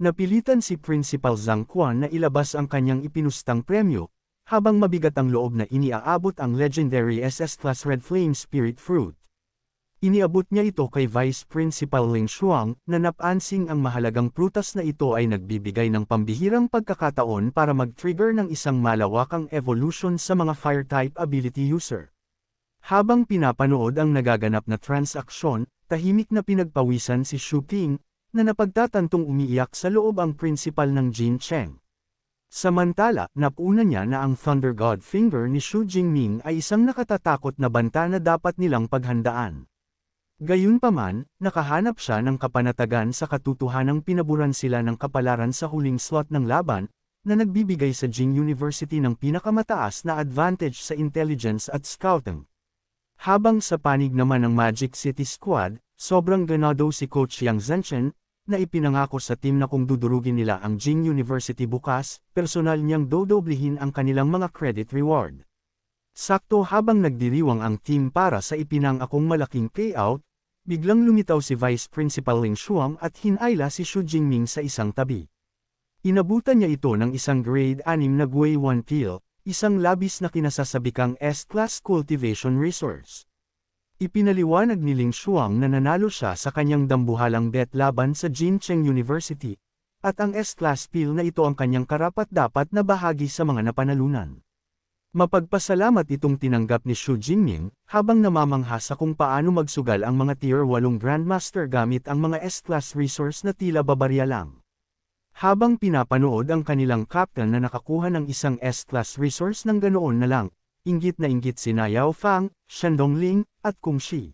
Napilitan si Principal Zhang Quan na ilabas ang kanyang ipinustang premyo, habang mabigat ang loob na iniaabot ang legendary SS-class Red Flame Spirit Fruit. Iniabot niya ito kay Vice Principal Ling Shuang, na napansing ang mahalagang prutas na ito ay nagbibigay ng pambihirang pagkakataon para mag-trigger ng isang malawakang evolution sa mga Fire-type ability user. Habang pinapanood ang nagaganap na transaksyon, tahimik na pinagpawisan si Shu Ping, na napagtatantong umiiyak sa loob ang principal ng Jin Cheng. Samantala, napuna niya na ang Thunder God Finger ni Xu Jingming ay isang nakatatakot na banta na dapat nilang paghandaan. Gayunpaman, nakahanap siya ng kapanatagan sa katotohanang pinaburan sila ng kapalaran sa huling slot ng laban, na nagbibigay sa Jing University ng pinakamataas na advantage sa intelligence at scouting. Habang sa panig naman ng Magic City Squad, sobrang ganado si Coach Yang Zhenchen, na ipinangako sa team na kung dudurugin nila ang Jing University bukas, personal niyang dodoblihin ang kanilang mga credit reward. Sakto habang nagdiriwang ang team para sa ipinangakong malaking payout, biglang lumitaw si Vice Principal Ling Shuang at hinayla si Xu Jingming sa isang tabi. Inabutan niya ito ng isang grade 6 na Gui 1 Peel, isang labis na kinasasabikang S-Class Cultivation Resource. Ipinaliwanag ni Ling Shuang na nanalo siya sa kanyang dambuhalang bet laban sa Jin Cheng University, at ang S-Class Peel na ito ang kanyang karapat-dapat na bahagi sa mga napanalunan. Mapagpasalamat itong tinanggap ni Xu Jingming, habang namamangha sa kung paano magsugal ang mga Tier 8 Grandmaster gamit ang mga S-Class resource na tila babarya lang. Habang pinapanood ang kanilang captain na nakakuha ng isang S-Class resource ng ganoon na lang, inggit na inggit sina Yao Fang, Shandong Ling, at Kung Shi.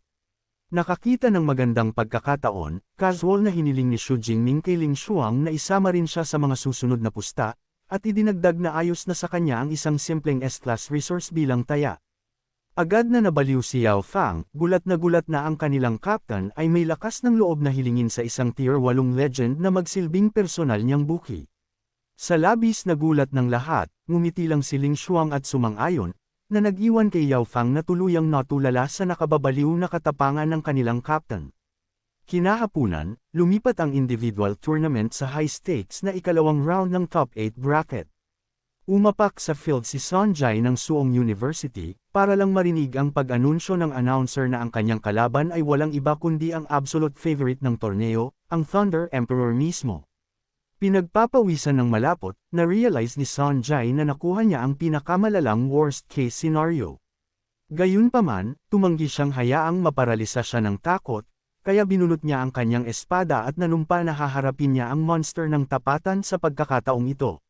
Nakakita ng magandang pagkakataon, casual na hiniling ni Xu Jingming kay Ling Shuang na isama rin siya sa mga susunod na pusta, at idinagdag na ayos na sa kanya ang isang simpleng S-Class resource bilang taya. Agad na nabaliw si Yao Fang, gulat na ang kanilang captain ay may lakas ng loob na hilingin sa isang Tier 8 legend na magsilbing personal niyang buki. Sa labis na gulat ng lahat, ngumiti lang si Ling Shuang at sumang-ayon, na nag-iwan kay Yao Fang na tuluyang natulala sa nakababaliw na katapangan ng kanilang captain. Kinahapunan, lumipat ang individual tournament sa high stakes na ikalawang round ng top 8 bracket. Umapak sa field si Sonjai ng Suong University, para lang marinig ang pag-anunsyo ng announcer na ang kanyang kalaban ay walang iba kundi ang absolute favorite ng torneo, ang Thunder Emperor mismo. Pinagpapawisan ng malapot, na-realize ni Sonjai na nakuha niya ang pinakamalalang worst-case scenario. Gayunpaman, tumanggi siyang hayaang maparalisa siya ng takot, kaya binunot niya ang kanyang espada at nanumpa na haharapin niya ang monster ng tapatan sa pagkakataong ito.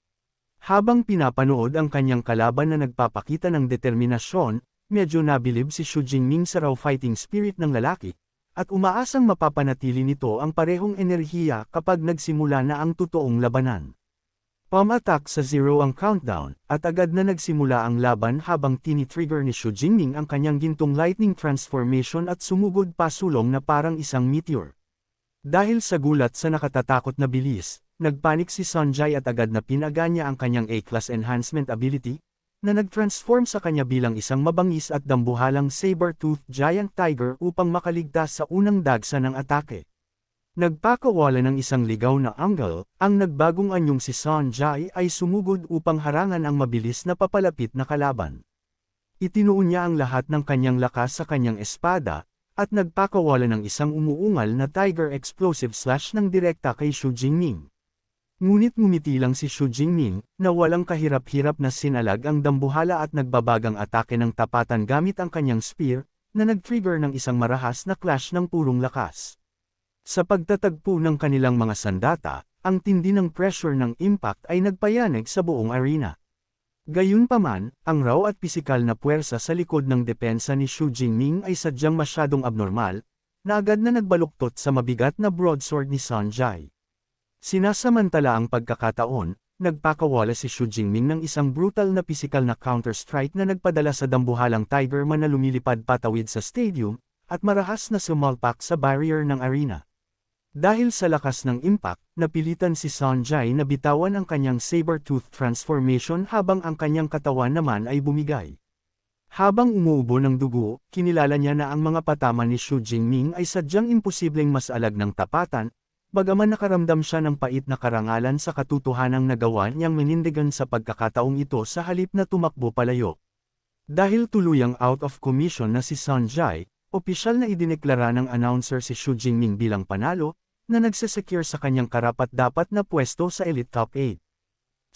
Habang pinapanood ang kanyang kalaban na nagpapakita ng determinasyon, medyo nabilib si Xu Jingming sa raw fighting spirit ng lalaki, at umaasang mapapanatili nito ang parehong enerhiya kapag nagsimula na ang totoong labanan. Pam-attack sa 0 ang countdown, at agad na nagsimula ang laban habang tini-trigger ni Xu Jingming ang kanyang gintong lightning transformation at sumugod pasulong na parang isang meteor. Dahil sa gulat sa nakatatakot na bilis, nagpanik si Sonjai at agad na pinaga niya ang kanyang A-Class Enhancement ability, na nag-transform sa kanya bilang isang mabangis at dambuhalang saber-toothed giant tiger upang makaligtas sa unang dagsa ng atake. Nagpakawala ng isang ligaw na angle, ang nagbagong anyong si Sonjai ay sumugod upang harangan ang mabilis na papalapit na kalaban. Itinuon niya ang lahat ng kanyang lakas sa kanyang espada, at nagpakawala ng isang umuungal na Tiger Explosive Slash ng direkta kay Xu Jingming. Ngunit ngumiti lang si Xu Jingming, na walang kahirap-hirap na sinalag ang dambuhala at nagbabagang atake ng tapatan gamit ang kanyang spear, na nag-trigger ng isang marahas na clash ng purong lakas. Sa pagtatagpo ng kanilang mga sandata, ang tindi ng pressure ng impact ay nagpayanig sa buong arena. Gayunpaman, ang raw at pisikal na puwersa sa likod ng depensa ni Xu Jingming ay sadyang masyadong abnormal, na agad na nagbaluktot sa mabigat na broadsword ni Sonjai. Sinasamantala ang pagkakataon, nagpakawala si Xu Jingming ng isang brutal na pisikal na counter-strike na nagpadala sa dambuhalang Tiger Man na lumilipad patawid sa stadium, at marahas na sumalpak sa barrier ng arena. Dahil sa lakas ng impact, napilitan si Sonjai na bitawan ang kanyang saber-tooth transformation habang ang kanyang katawan naman ay bumigay. Habang umuubo ng dugo, kinilala niya na ang mga patama ni Xu Jingming ay sadyang imposibleng masalag ng tapatan, bagaman nakaramdam siya ng pait na karangalan sa katotohanang nagawa niyang manindigan sa pagkakataong ito sa halip na tumakbo palayo. Dahil tuluyang out of commission na si Sonjay, opisyal na idineklara ng announcer si Xu Jingming bilang panalo, na nagsesecure sa kanyang karapat-dapat na pwesto sa Elite Top 8.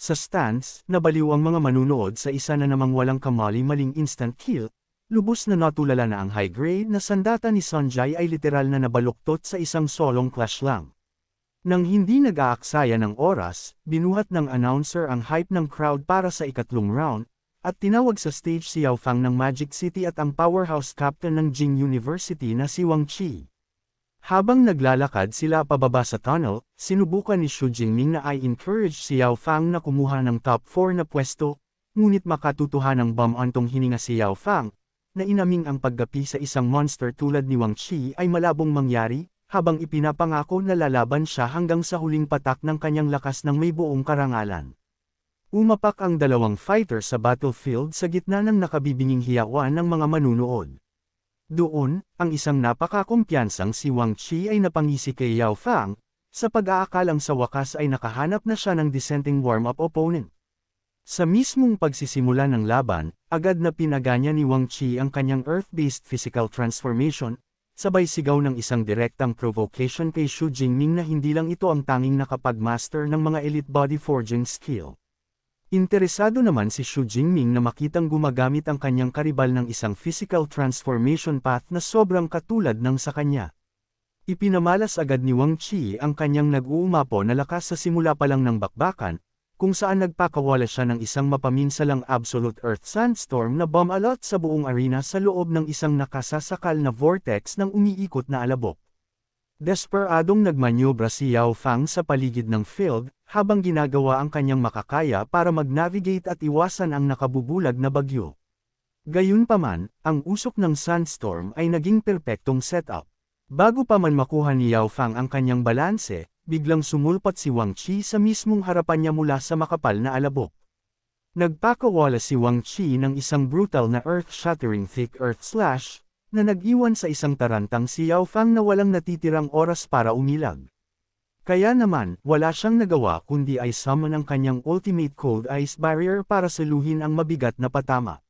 Sa stands, nabaliw ang mga manunood sa isa na namang walang kamali-maling instant kill, lubos na natulala na ang high-grade na sandata ni Sonjay ay literal na nabaluktot sa isang solong clash lang. Nang hindi nag-aaksaya ng oras, binuhat ng announcer ang hype ng crowd para sa ikatlong round, at tinawag sa stage si Yao Fang ng Magic City at ang powerhouse captain ng Jing University na si Wang Qi. Habang naglalakad sila pababa sa tunnel, sinubukan ni Xu Jingming na i-encourage si Yao Fang na kumuha ng top 4 na pwesto, ngunit makatutuhanang bumantong hininga si Yao Fang, na inaming ang paggapi sa isang monster tulad ni Wang Qi ay malabong mangyari, habang ipinapangako na lalaban siya hanggang sa huling patak ng kanyang lakas ng may buong karangalan. Umapak ang dalawang fighter sa battlefield sa gitna ng nakabibinging hiyawan ng mga manunood. Doon, ang isang napakakumpiyansang si Wang Qi ay napangisi kay Yao Fang, sa pag-aakalang sa wakas ay nakahanap na siya ng dissenting warm-up opponent. Sa mismong pagsisimula ng laban, agad na pinaganya ni Wang Qi ang kanyang earth-based physical transformation, sabay sigaw ng isang direktang provocation kay Xu Jingming na hindi lang ito ang tanging nakapag-master ng mga elite body forging skill. Interesado naman si Xu Jingming na makitang gumagamit ang kanyang karibal ng isang physical transformation path na sobrang katulad ng sa kanya. Ipinamalas agad ni Wang Qi ang kanyang nag-uumapo na lakas sa simula pa lang ng bakbakan, kung saan nagpakawala siya ng isang mapaminsalang absolute earth sandstorm na bumalot sa buong arena sa loob ng isang nakasasakal na vortex ng umiikot na alabok. Desperadong nagmanyobra si Yao Fang sa paligid ng field, habang ginagawa ang kanyang makakaya para mag-navigate at iwasan ang nakabubulag na bagyo. Gayunpaman, ang usok ng sandstorm ay naging perpektong setup. Bago pa man makuha ni Yao Fang ang kanyang balanse, biglang sumulpat si Wang Qi sa mismong harapan niya mula sa makapal na alabok. Nagpakawala si Wang Qi ng isang brutal na earth-shattering thick earth slash, na nag-iwan sa isang tarantang si Yao Fang na walang natitirang oras para umilag. Kaya naman, wala siyang nagawa kundi ay summon ang kanyang ultimate cold ice barrier para saluhin ang mabigat na patama.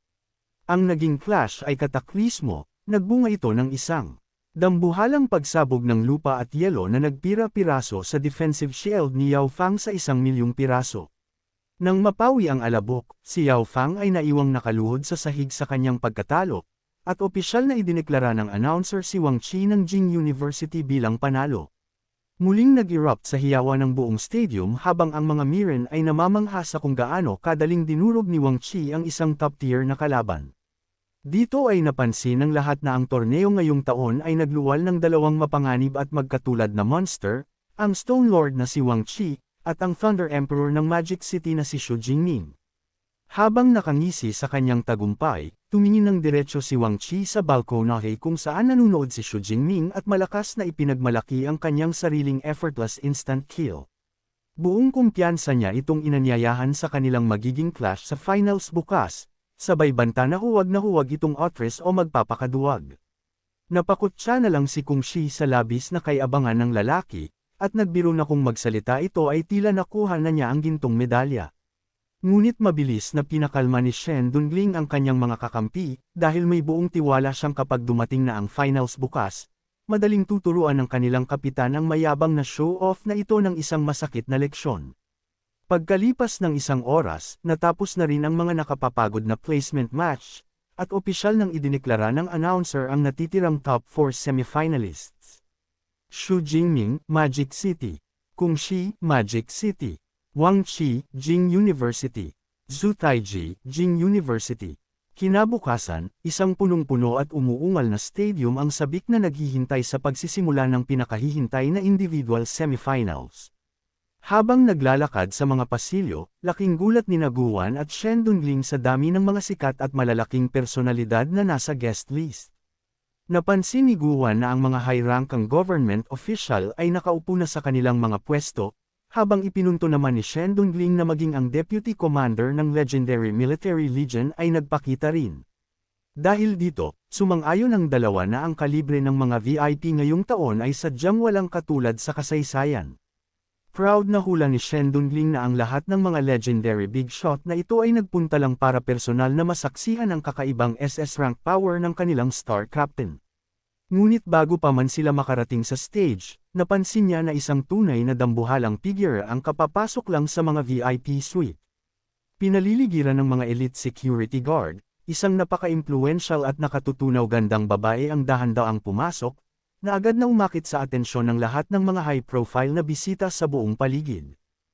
Ang naging clash ay kataklismo, nagbunga ito ng isang dambuhalang pagsabog ng lupa at yelo na nagpira-piraso sa defensive shield ni Yao Fang sa 1,000,000 piraso. Nang mapawi ang alabok, si Yao Fang ay naiwang nakaluhod sa sahig sa kanyang pagkatalo, at opisyal na idineklara ng announcer si Wang Qi ng Jing University bilang panalo. Muling nag-erupt sa hiyawan ng buong stadium habang ang mga Miren ay namamangha sa kung gaano kadaling dinurog ni Wang Qi ang isang top-tier na kalaban. Dito ay napansin ng lahat na ang torneo ngayong taon ay nagluwal ng dalawang mapanganib at magkatulad na monster, ang Stone Lord na si Wang Qi, at ang Thunder Emperor ng Magic City na si Xu Jingming. Habang nakangisi sa kanyang tagumpay, tumingin ng diretso si Wang Qi sa balkonahe kung saan nanunood si Xu Jingming at malakas na ipinagmalaki ang kanyang sariling effortless instant kill. Buong kumpiyansa niya itong inanyayahan sa kanilang magiging clash sa finals bukas, sabay banta na huwag itong otres o magpapakaduwag. Napakutsa na lang si Kung Shi sa labis na kay-abangan ng lalaki, at nagbiro na kung magsalita ito ay tila nakuha na niya ang gintong medalya. Ngunit mabilis na pinakalma ni Shen Dongling ang kanyang mga kakampi, dahil may buong tiwala siyang kapag dumating na ang finals bukas, madaling tuturuan ng kanilang kapitan ang mayabang na show-off na ito ng isang masakit na leksyon. Pagkalipas ng 1 oras, natapos na rin ang mga nakapapagod na placement match, at opisyal nang idineklara ng announcer ang natitirang top 4 semifinalists. Xu Jingming, Magic City. Kung Shi, Magic City. Wang Qi, Jing University. Zhu Taiji, Jing University. Kinabukasan, isang punong-puno at umuungal na stadium ang sabik na naghihintay sa pagsisimula ng pinakahihintay na individual semifinals. Habang naglalakad sa mga pasilyo, laking gulat ni Guan at Shen Dongling sa dami ng mga sikat at malalaking personalidad na nasa guest list. Napansin ni Guan na ang mga high-rankang government official ay nakaupo na sa kanilang mga pwesto, habang ipinunto naman ni Shen Dongling na maging ang deputy commander ng Legendary Military Legion ay nagpakita rin. Dahil dito, Sumang-ayon ang dalawa na ang kalibre ng mga VIP ngayong taon ay sadyang walang katulad sa kasaysayan. Proud na hula ni Shen Dongling na ang lahat ng mga legendary big shot na ito ay nagpunta lang para personal na masaksihan ang kakaibang SS rank power ng kanilang star captain. Ngunit bago pa man sila makarating sa stage, napansin niya na isang tunay na dambuhalang figure ang kapapasok lang sa mga VIP suite. Pinaliligiran ng mga elite security guard, isang napaka-impluential at nakatutunaw gandang babae ang dahan-daang pumasok, na agad na umakit sa atensyon ng lahat ng mga high-profile na bisita sa buong paligid.